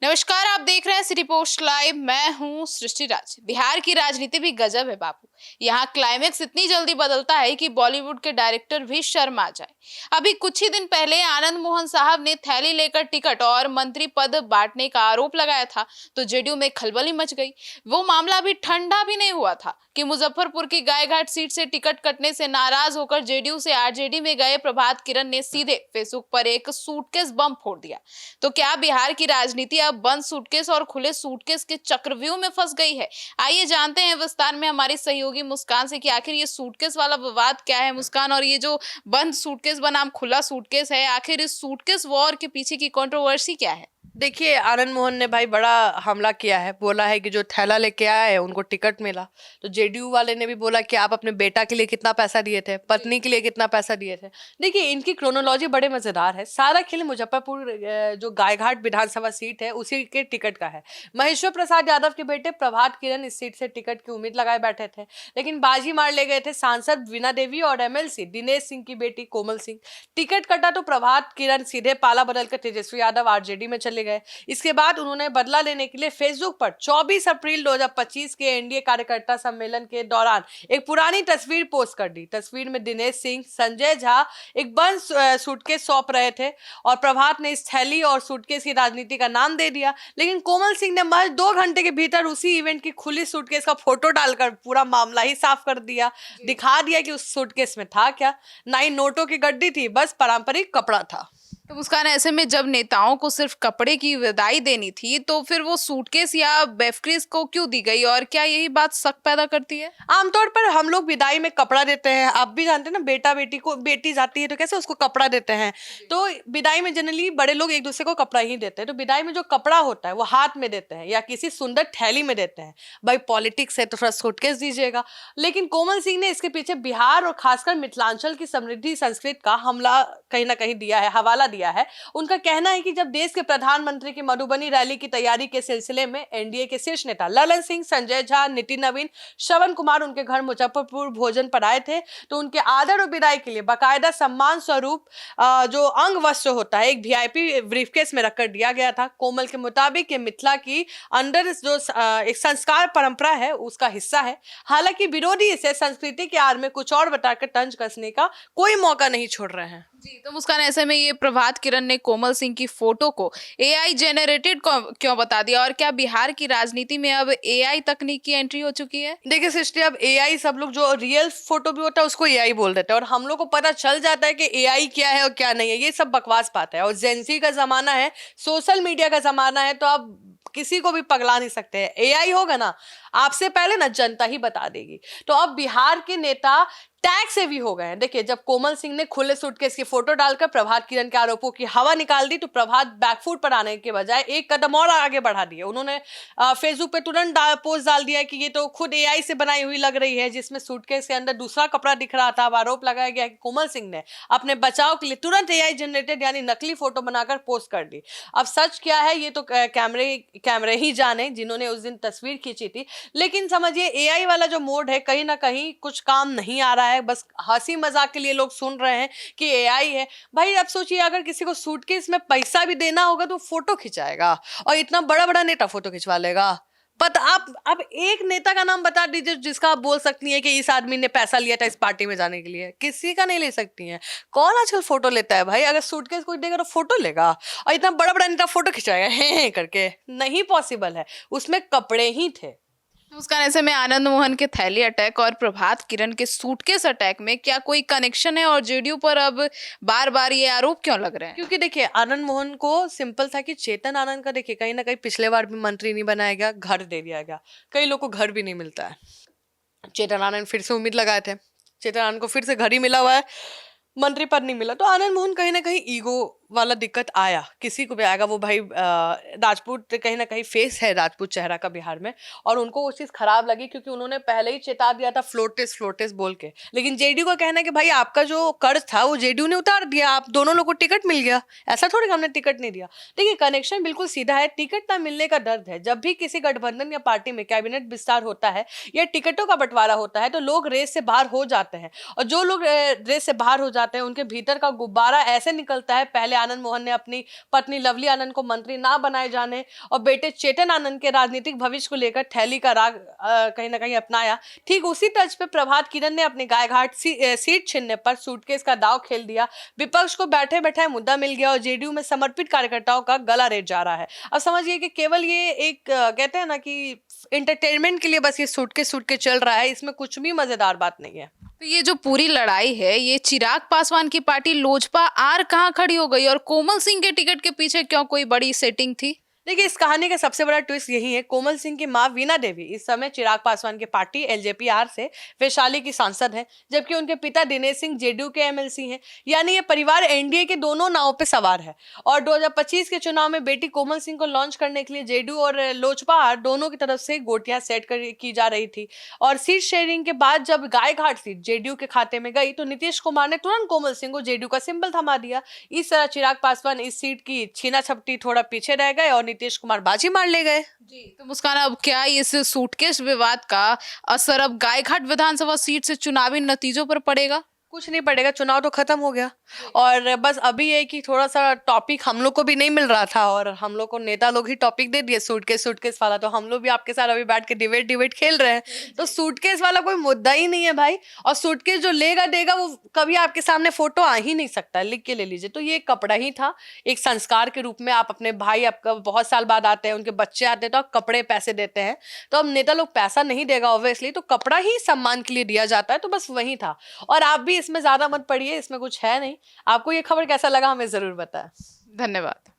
नमस्कार, आप देख रहे हैं सिटी पोस्ट लाइव। मैं हूं सृष्टि राज। बिहार की राजनीति भी गजब है बाबू। यहाँ क्लाइमेक्स इतनी जल्दी बदलता है कि बॉलीवुड के डायरेक्टर भी शर्मा जाए। अभी कुछ ही दिन पहले आनंद मोहन साहब ने थैली लेकर टिकट और मंत्री पद बांटने का आरोप लगाया था, तो जेडीयू में खलबली मच गई। वो मामला अभी ठंडा भी नहीं हुआ था कि मुजफ्फरपुर की गायघाट सीट से टिकट कटने से नाराज होकर जेडीयू से आरजेडी में गए प्रभात किरण ने सीधे फेसबुक पर एक सूटकेस बम फोड़ दिया। तो क्या बिहार की राजनीति अब बंद सूटकेस और खुले सूटकेस के चक्रव्यूह में फंस गई है? आइए जानते हैं विस्तार में हमारी सहयोगी मुस्कान से कि आखिर ये सूटकेस वाला विवाद क्या है मुस्कान, और ये जो बंद सूटकेस बनाम खुला सूटकेस है, आखिर इस सूटकेस वॉर के पीछे की कंट्रोवर्सी क्या है? देखिए, आनंद मोहन ने भाई बड़ा हमला किया है। बोला है कि जो थैला लेके आया है उनको टिकट मिला। तो जेडीयू वाले ने भी बोला कि आप अपने बेटा के लिए कितना पैसा दिए थे, पत्नी के लिए कितना पैसा दिए थे। देखिए, इनकी क्रोनोलॉजी बड़े मजेदार है। सारा खेल मुजफ्फरपुर जो गायघाट विधानसभा सीट है उसी के टिकट का है। महेश्वर प्रसाद यादव के बेटे प्रभात किरण इस सीट से टिकट की उम्मीद लगाए बैठे थे, लेकिन बाजी मार ले गए थे सांसद वीणा देवी और एमएलसी दिनेश सिंह की बेटी कोमल सिंह। टिकट कटा तो प्रभात किरण सीधे पाला बदलकर तेजस्वी यादव आरजेडी में चले गए। इसके बाद उन्होंने बदला लेने के लिए फेसबुक पर 24 अप्रैल 2025 के एनडीए कार्यकर्ता सम्मेलन के दौरान एक पुरानी तस्वीर पोस्ट कर दी। तस्वीर में दिनेश सिंह, संजय झा एक बंद सूटकेस सौंप रहे थे और प्रभात ने इस थैली और सूटकेस की राजनीति का नाम दे दिया। लेकिन कोमल सिंह ने महज 2 घंटे के भीतर उसी इवेंट की खुली सूटकेस का फोटो डालकर पूरा मामला ही साफ कर दिया। दिखा दिया कि उस सूटकेस में था क्या। ना ही नोटों की गड्डी थी, बस पारंपरिक कपड़ा था। तो मुस्कान, ऐसे में जब नेताओं को सिर्फ कपड़े की विदाई देनी थी, तो फिर वो सूटकेस या ब्रीफकेस को क्यों दी गई, और क्या यही बात शक पैदा करती है? आमतौर पर हम लोग विदाई में कपड़ा देते हैं। आप भी जानते हैं ना, बेटा बेटी को, बेटी जाती है तो कैसे उसको कपड़ा देते हैं। तो विदाई में जनरली बड़े लोग एक दूसरे को कपड़ा ही देते हैं। तो विदाई में जो कपड़ा होता है वो हाथ में देते हैं या किसी सुंदर थैली में देते हैं। भाई पॉलिटिक्स है तो थोड़ा सूटकेस दीजिएगा। लेकिन कोमल सिंह ने इसके पीछे बिहार और खासकर मिथिलांचल की समृद्धि संस्कृति का हमला कहीं ना कहीं दिया है, हवाला दिया है। उनका कहना है कि जब देश के प्रधानमंत्री की मधुबनी रैली की तैयारी के सिलसिले में एनडीए के शीर्ष नेता ललन सिंह, संजय झा, नितिन नवीन, श्रवण कुमार उनके घर मुजफ्फरपुर भोजन पर आए थे, तो उनके आदर और विदाई के लिए बाकायदा सम्मान स्वरूप जो अंग वस्त्र होता है एक वीआईपी ब्रीफकेस में रखकर दिया गया था। कोमल के मुताबिक ये मिथिला की अंदर जो एक संस्कार परंपरा है उसका हिस्सा है। हालांकि विरोधी इसे संस्कृति के आड़ में कुछ और बताकर तंज कसने का कोई मौका नहीं छोड़ रहे हैं। जी, तो मुस्कान, ऐसे में ये प्रभात किरण ने कोमल सिंह की फोटो को एआई जेनरेटेड क्यों बता दिया, और क्या बिहार की राजनीति में अब एआई तकनीक की एंट्री हो चुकी है? देखिए सृष्टि, अब एआई, सब लोग जो रियल फोटो भी होता है उसको एआई बोल देते हैं और हम लोग को पता चल जाता है कि एआई क्या है और क्या नहीं है। ये सब बकवास बात है। और जेंजी का जमाना है, सोशल मीडिया का जमाना है, तो आप किसी को भी पगला नहीं सकते हैं। एआई होगा ना, आपसे पहले ना जनता ही बता देगी। तो अब बिहार के नेता टैग से भी हो गए हैं। देखिए, जब कोमल सिंह ने खुले सूटकेस की फोटो डालकर प्रभात किरण के आरोपों की हवा निकाल दी, तो प्रभात बैकफुट पर आने के बजाय एक कदम और आगे बढ़ा दिए। उन्होंने फेसबुक पे तुरंत पोस्ट डाल दिया कि ये तो खुद एआई से बनाई हुई लग रही है, जिसमें सूटकेस के अंदर दूसरा कपड़ा दिख रहा था। अब आरोप लगाया गया कि कोमल सिंह ने अपने बचाव के लिए तुरंत एआई जनरेटेड यानी नकली फोटो बनाकर पोस्ट कर दी। अब सच क्या है ये तो कैमरे ही जाने, जिन्होंने उस दिन तस्वीर खींची थी। लेकिन समझिए, एआई वाला जो मोड है कहीं ना कहीं कुछ काम नहीं आ रहा है। बस हंसी मजाक के लिए लोग सुन रहे हैं कि एआई है। भाई अब सोचिए, अगर किसी को सूटकेस में पैसा भी देना होगा तो फोटो खिंचाएगा, और इतना बड़ा बड़ा नेता फोटो खिंचवा लेगा। पता आप अब एक नेता का नाम बता दीजिए जिसका आप बोल सकती हैं कि इस आदमी ने पैसा लिया था इस पार्टी में जाने के लिए। किसी का नहीं ले सकती हैं। कौन आजकल फोटो लेता है भाई? अगर सूटकेस कोई देगा तो फोटो लेगा, और इतना बड़ा बड़ा नेता फोटो खिंचाएगा हे करके? नहीं पॉसिबल है। उसमें कपड़े ही थे। मुस्कान, ऐसे में आनंद मोहन के थैली अटैक और प्रभात किरण के सूटकेस अटैक में क्या कोई कनेक्शन है, और जेडीयू पर अब बार बार ये आरोप क्यों लग रहे हैं? क्योंकि देखिए, आनंद मोहन को सिंपल था कि चेतन आनंद का, देखिए कहीं ना कहीं पिछले बार भी मंत्री नहीं बनाया गया, घर दे दिया गया। कई लोग को घर भी नहीं मिलता है। चेतन आनंद फिर से उम्मीद लगाए थे, चेतन आनंद को फिर से घर ही मिला हुआ है, मंत्री पद नहीं मिला। तो आनंद मोहन कहीं ना कहीं ईगो वाला दिक्कत आया, किसी को भी आएगा। वो भाई राजपूत कहीं ना कहीं फेस है राजपूत चेहरा का बिहार में, और उनको वो चीज खराब लगी क्योंकि उन्होंने पहले ही चेता दिया था फ्लोटेस बोल के। लेकिन जेडीयू का कहना है कि भाई आपका जो कर्ज था वो जेडीयू ने उतार दिया, आप दोनों लोगों को टिकट मिल गया। ऐसा थोड़ी हमने टिकट नहीं दिया। देखिए, कनेक्शन बिल्कुल सीधा है। टिकट ना मिलने का दर्द है। जब भी किसी गठबंधन या पार्टी में कैबिनेट विस्तार होता है या टिकटों का बंटवारा होता है तो लोग रेस से बाहर हो जाते हैं, और जो लोग रेस से बाहर हो जाते हैं उनके भीतर का गुब्बारा ऐसे निकलता है, पहले पहले आनंद मोहन ने अपनी पत्नी लवली आनंद को मंत्री ना बनाए जाने और बेटे चेतन आनंद के राजनीतिक भविष्य को लेकर थैली का राग कहीं ना कहीं अपनाया, ठीक उसी तर्ज पे प्रभात किरण ने अपने गायघाट सीट छीनने पर सूटकेस का दांव खेल दिया। विपक्ष को बैठे बैठे मुद्दा मिल गया और जेडीयू में समर्पित कार्यकर्ताओं का गला रेत जा रहा है। अब समझिए कि केवल ये एक कहते हैं ना कि एंटरटेनमेंट के लिए बस ये सूटकेस चल रहा है, इसमें कुछ भी मजेदार बात नहीं है। तो ये जो पूरी लड़ाई है, ये चिराग पासवान की पार्टी लोजपा आर कहाँ खड़ी हो गई और कोमल सिंह के टिकट के पीछे क्यों कोई बड़ी सेटिंग थी? देखिए, इस कहानी का सबसे बड़ा ट्विस्ट यही है, कोमल सिंह की मां वीणा देवी इस समय चिराग पासवान की पार्टी एलजेपी आर से वैशाली की सांसद हैं, जबकि उनके पिता दिनेश सिंह जेडीयू के एमएलसी हैं। यानी ये परिवार एनडीए के दोनों नावों पे सवार है। और 2025 के चुनाव में बेटी कोमल सिंह को लॉन्च करने के लिए जेडीयू और लोजपा आर दोनों की तरफ से गोटियां सेट की जा रही थी। और सीट शेयरिंग के बाद जब गायघाट सीट जेडीयू के खाते में गई तो नीतीश कुमार ने तुरंत कोमल सिंह को जेडीयू का सिंबल थमा दिया। इस तरह चिराग पासवान इस सीट की छीना झपटी थोड़ा पीछे रह गए और नीतीश कुमार बाजी मार ले गए। जी, तो मुस्कान, अब क्या इस सूटकेस विवाद का असर अब गायघाट विधानसभा सीट से चुनावी नतीजों पर पड़ेगा? कुछ नहीं पड़ेगा, चुनाव तो खत्म हो गया। और बस अभी ये कि थोड़ा सा टॉपिक हम लोग को भी नहीं मिल रहा था और हम लोग को नेता लोग ही टॉपिक दे दिए सूटकेस वाला, तो हम लोग भी आपके साथ अभी बैठ के डिबेट खेल रहे हैं। तो सूटकेस वाला कोई मुद्दा ही नहीं है भाई, और सूटकेस जो लेगा देगा वो कभी आपके सामने फोटो आ ही नहीं सकता, लिख के ले लीजिए। तो ये एक कपड़ा ही था, एक संस्कार के रूप में। आप अपने भाई आपका बहुत साल बाद आते हैं, उनके बच्चे आते हैं तो आप कपड़े पैसे देते हैं, तो अब नेता लोग पैसा नहीं देगा ऑब्वियसली, तो कपड़ा ही सम्मान के लिए दिया जाता है। तो बस वही था। और आप भी इसमें ज्यादा मत पड़िए, इसमें कुछ है नहीं। आपको ये खबर कैसा लगा हमें जरूर बताएं। धन्यवाद।